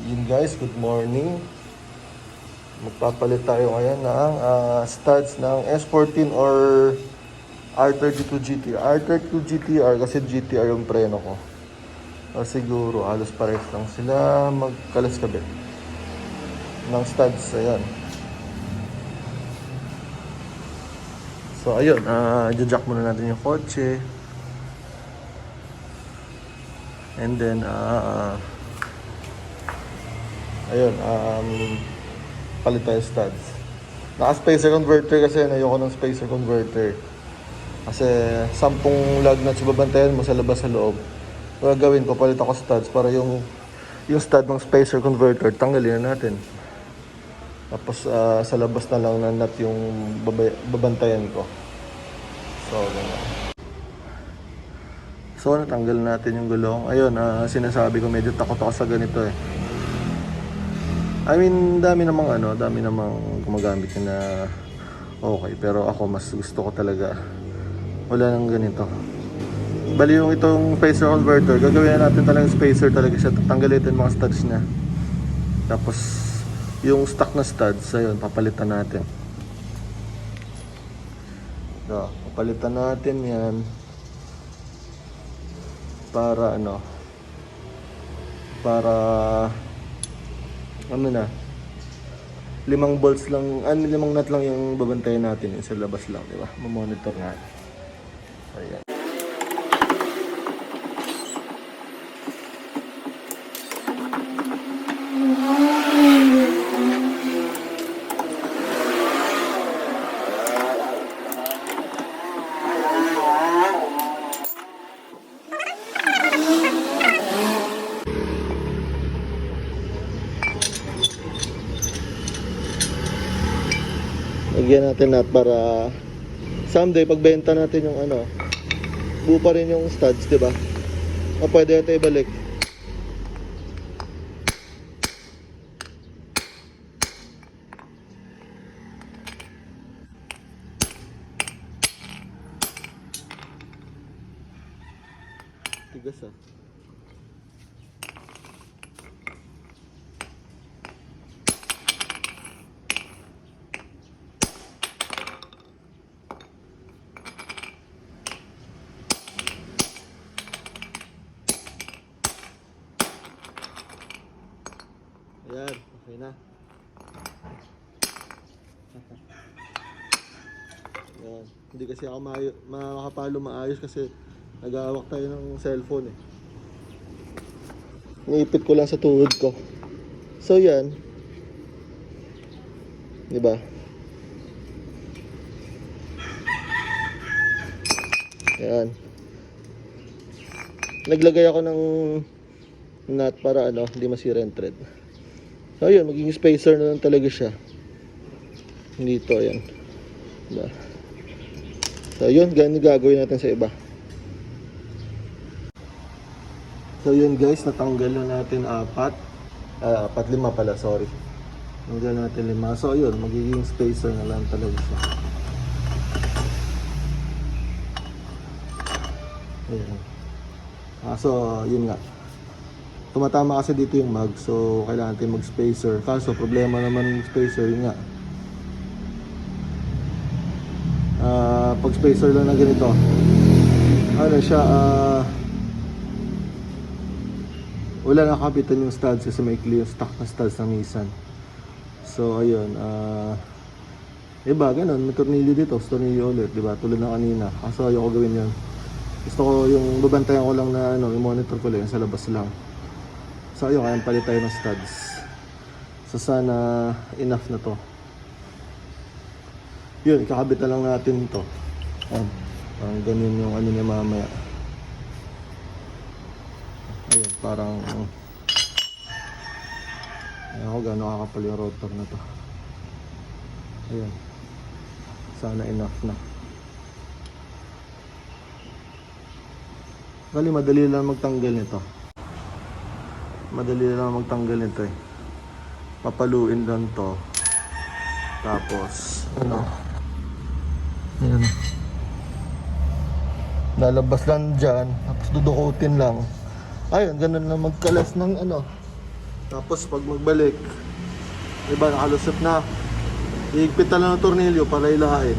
Yun guys, good morning. Magpapalit tayo ngayon ng studs ng S14 or R32 GTR. R32 GTR kasi GTR yung preno ko. O siguro halos pares lang sila magkalas kabit ng studs. Ayan. So ayun, jack muna natin yung kotse. And then ayun, palit tayo studs. Naka-spacer converter kasi ayoko ng spacer converter. Kasi 10 lug nuts babantayan mo sa labas sa loob. Gagawin ko, palit ako studs para yung stud ng spacer converter tanggalin na natin. Tapos sa labas na lang na nut yung babantayan ko. So, ganyan. So, natanggal natin yung gulong. Ayun, sinasabi ko medyo takot ako sa ganito eh. I mean, dami namang gumagamit na okay. Pero ako, mas gusto ko talaga wala nang ganito. Bali yung itong spacer converter, gagawin na natin talagang spacer talaga siya. Tatanggalin yung mga studs niya. Tapos, yung stock na studs, ayun, papalitan natin. So, papalitan natin yan. Para na 5 bolts lang, 5 nut lang yung babantayan natin yung sa labas lang, di ba? Mamonitor natin. Ayan. Lagyan natin nut para someday pagbenta natin yung buo pa rin yung studs, di ba? O pwede natin ibalik. Tigas ah. Ayan, okay na. Ayan. Hindi kasi ako makakapalo maayos kasi nag-aawak tayo ng cellphone eh. Niipit ko lang sa tuhod ko. So yan. Diba? Ayan. Naglagay ako ng nut para hindi masira yung thread. So yun, magiging spacer na lang talaga siya. Dito, ayan. Diba? So yun, ganyan gagawin natin sa iba. So yun guys, natanggal na natin 4. 5 pala, sorry. Natanggal natin 5. So yun, magiging spacer na lang talaga siya. Ayan. So yun nga. Tumatama kasi dito yung mag, so kailangan natin mag-spacer. Kaso problema naman yung spacer, yun nga. Pag spacer lang na ganito, siya, wala nakabitan yung studs kasi may clear stock na studs ng Nissan. So ayun, iba ganun, may tornilyo dito, tornilyo ulit, diba? Tulad ng kanina. Kaso ayoko gawin yun. Gusto ko yung babantayan ko lang na yung monitor ko lang, sa labas lang. So ayun, kaya palit tayo ng studs. So sana enough na to. Yun, ikakabit na lang natin ito. Parang ganyan yung niya mamaya. Ayun, parang ayun ako gano'n kakapal yung rotor na to. Ayun. Sana enough na. Kali madali lang magtanggal nito. Madali lang magtanggal nito eh. Papaluin lang to. Tapos ayan. Lalabas lang dyan. Tapos dudukutin lang. Ayun, ganun lang magkalas ng Tapos pag magbalik, diba, nakalusot na. Iigpit na lang ng tornilyo para ilahain.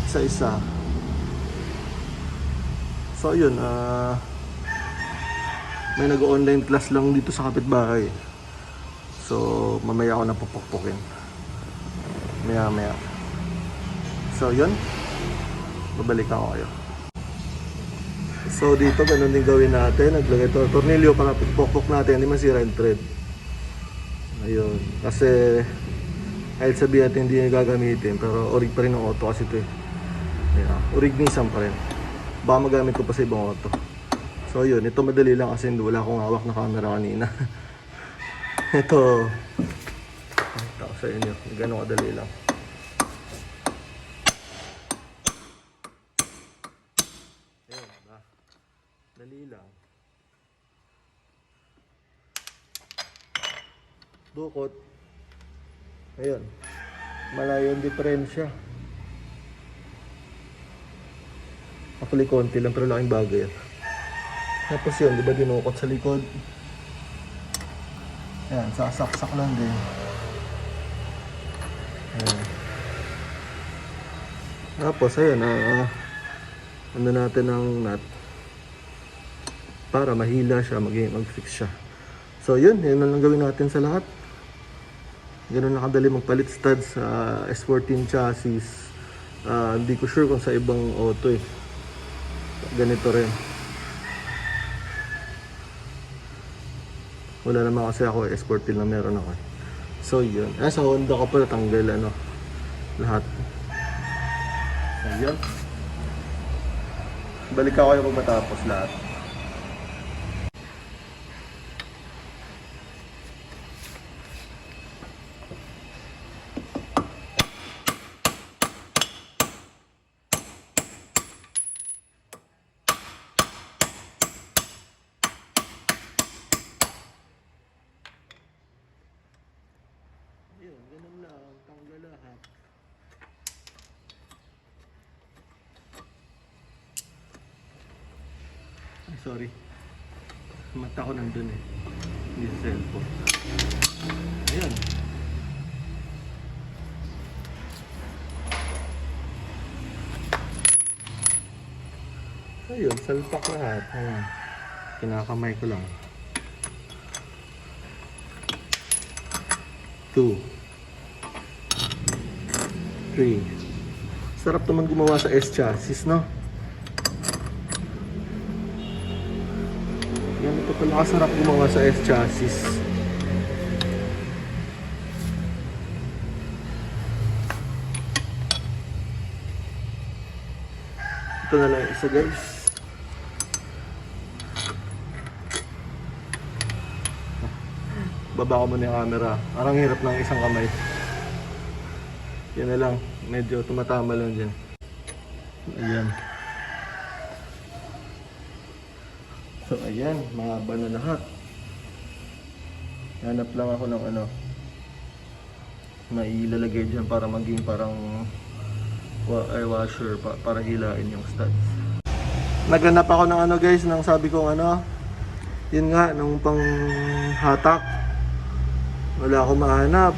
Isa-isa. So yun, may nag-online class lang dito sa kapitbahay. So mamaya ako napupukpukin. Maya. So yun, babalik ako kayo. So dito ganun din gawin natin. Naglagay ito tornilyo para pukpok natin, hindi masira yung thread. Ayun, kasi kahit sabihin natin hindi nyo gagamitin, pero orig pa rin ng auto kasi ito eh. Yeah, orig Nissan pa rin. Baka magamit ko pa sa ibang auto. So yun, ito madali lang kasi wala akong hawak na camera kanina. Ito, ito sa inyo, gano'ng kadali lang. Ayun, diba? Dali lang. Dukot. Ayun, malayo yung diferensya. Actually konti lang pero laking bagay yan. Tapos yun, di ba dinukot sa likod? Ayan, sasaksak lang din. Ayan. Tapos ayun, ano natin ang nut para mahila siya, mag-fix siya. So yun na lang gawin natin sa lahat. Ganun na kadali magpalit studs sa S14 chassis. Hindi ko sure kung sa ibang auto eh. Ganito rin. Wala naman kasi ako S14 lang meron ako. So yun. Sa Honda ko pa natanggal lahat. So yun. Balik ako kayo pag matapos lahat. Yun, ganun lang. Tanggal lahat. Ay, sorry. Mata ko nandun eh. Hindi sa cellphone. Ayan. Ayun, salpak lahat. Ayan. Kinakamay ko lang. 2 3. Sarap naman gumawa sa S chassis, no? Yan, ito pala kasarap gumawa sa S chassis. Ito na lang isa, guys. Baba ko muna yung camera. Parang hirap ng isang kamay. Yan na lang. Medyo tumatama lang dyan. Ayan. So ayan. Mahaba na lahat. Hanap lang ako ng mailalagay dyan para maging parang air washer para hilain yung studs. Naghanap ako ng guys, ng sabi kong yun nga, nung pang hatak. Wala akong mahanap.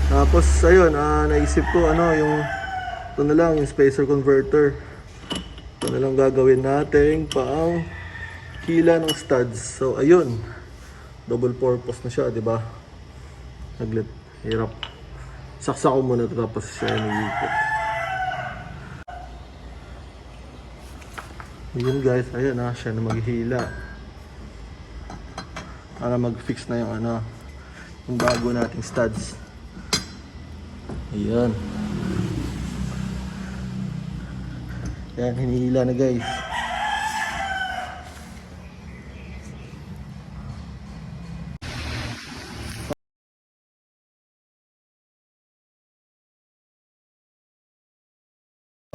Tapos ayun, naisip ko yung ito na lang, yung spacer converter. Ito na lang gagawin natin pang hila ng studs. So ayun, double purpose na siya, di ba? Saglit, hirap. Saksak ko muna ito tapos siya nag-iikot. Ayun guys, ayun siya na maghihila. Para mag-fix na yung yung bago nating studs. Ayan. Ayan, hinihila na guys.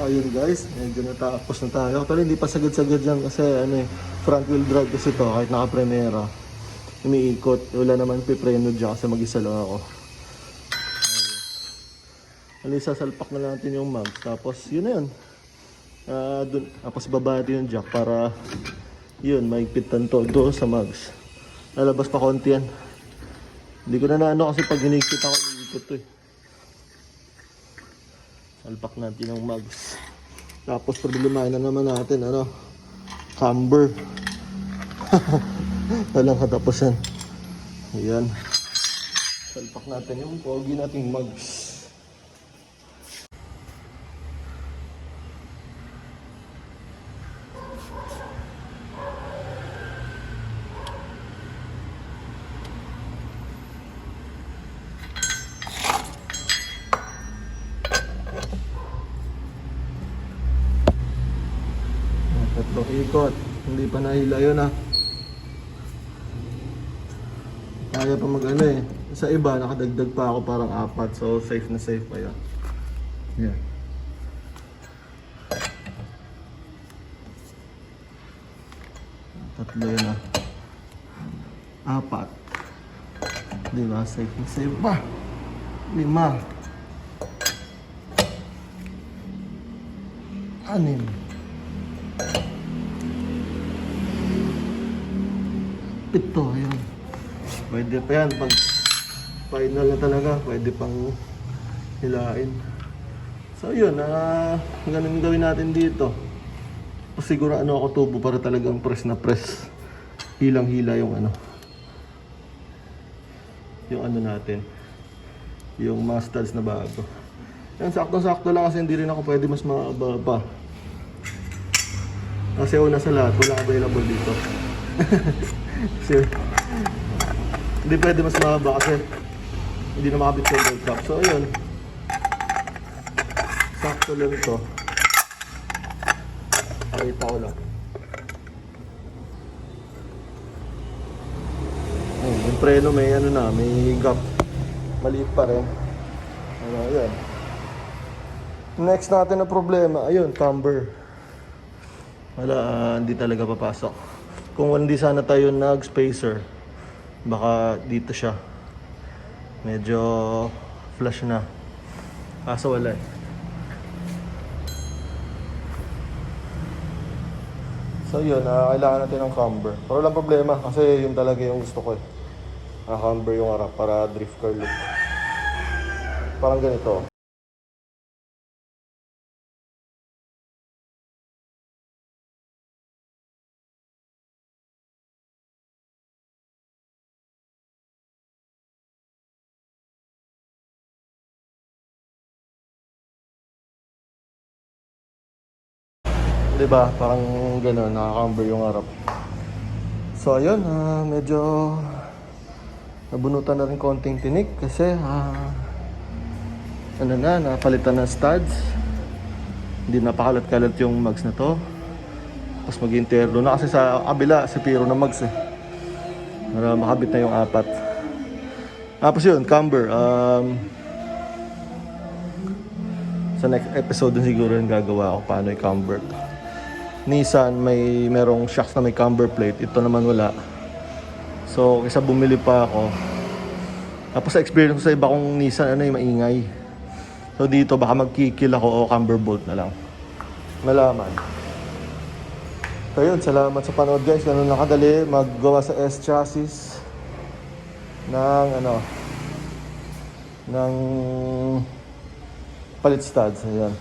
Ayun guys, medyo natapos na tayo. Actually hindi pa sagad-sagad yan kasi front wheel drive kasi to kahit naka-Primera. Umiikot, wala naman pipreno dyan kasi mag-isa lang ako. Sasalpak na natin yung mags, tapos yun na yun. Tapos baba natin yung jack para yun, maigpitan to doon sa mags. Lalabas pa konti yan. Hindi ko na ano kasi pag hinikit ako, iikot to eh. Salpak natin ang mags. Tapos problemahin na naman natin, ano, camber. Walang katapusan. Ayan. Salpak natin yung pogi nating mags. Tatlong ikot. Hindi pa nahila yun ah. Kaya pa mag ano eh. Sa iba, nakadagdag pa ako parang 4. So, safe na safe pa yan. Yan. Tatlo yun ah. 4. Diba? Safe na safe pa. 5. 6. 7. Ayan. Pwede pa yan. Pag final na talaga, pwede pang hilain. So yun, ganun gawin natin dito. Siguro ano ako tubo para talagang press na press. Hilang-hila yung ano. Yung ano natin. Yung mga studs na bago. Yan, sakto-sakto lang kasi hindi rin ako pwede mas maaba pa. Kasi una sa lahat, walang available dito. Kasi, hindi pwede mas mahaba kasi hindi na makabit yung bolt cap. So ayun, sakto lang ito. Pakita ko lang. Ayun, yung preno may ano na, may gap. Maliit pa rin. Ano, ayun. Next natin na problema, ayun, camber. Wala, hindi talaga papasok. Kung hindi sana tayo nag-spacer, baka dito siya. Medyo flush na. Kaso wala eh. So yun, kailangan natin ng camber. Pero walang problema kasi yun talaga yung gusto ko eh. Camber yung harap para drift car look. Parang ganito. Diba? Parang gano'n, nakaka-camber yung harap. So ayun, medyo nabunutan na rin konting tinik kasi ano na, napalitan na studs. Hindi napakalat-kalat yung mags na to. Tapos mag-interno na kasi sa kabila, si Piro na mags eh. Para makabit na yung 4. Tapos yun, camber. Sa next episode din siguro yung gagawa ako paano i-camber. Nissan merong shocks na may camber plate. Ito naman wala. So kaysa bumili pa ako. Tapos sa experience ko sa iba kong Nissan ano yung maingay. So dito baka magkikil ako o camber bolt na lang. Malaman. So yun, salamat sa panood guys. Ganun lang kadali maggawa sa S chassis ng ano ng palit studs. Ayan.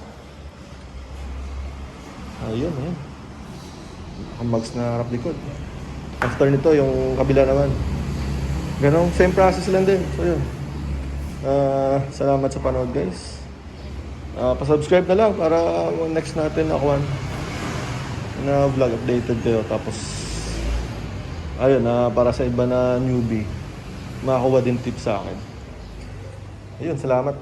Ayun. Ang mags na harap likod. After nito, yung kabila naman. Ganun, same process lang din. So yun. Salamat sa panood guys. Pa-subscribe na lang para next natin ako na vlog updated kayo. Tapos ayun, para sa iba na newbie, makakuha din tips sa akin. Ayun, salamat.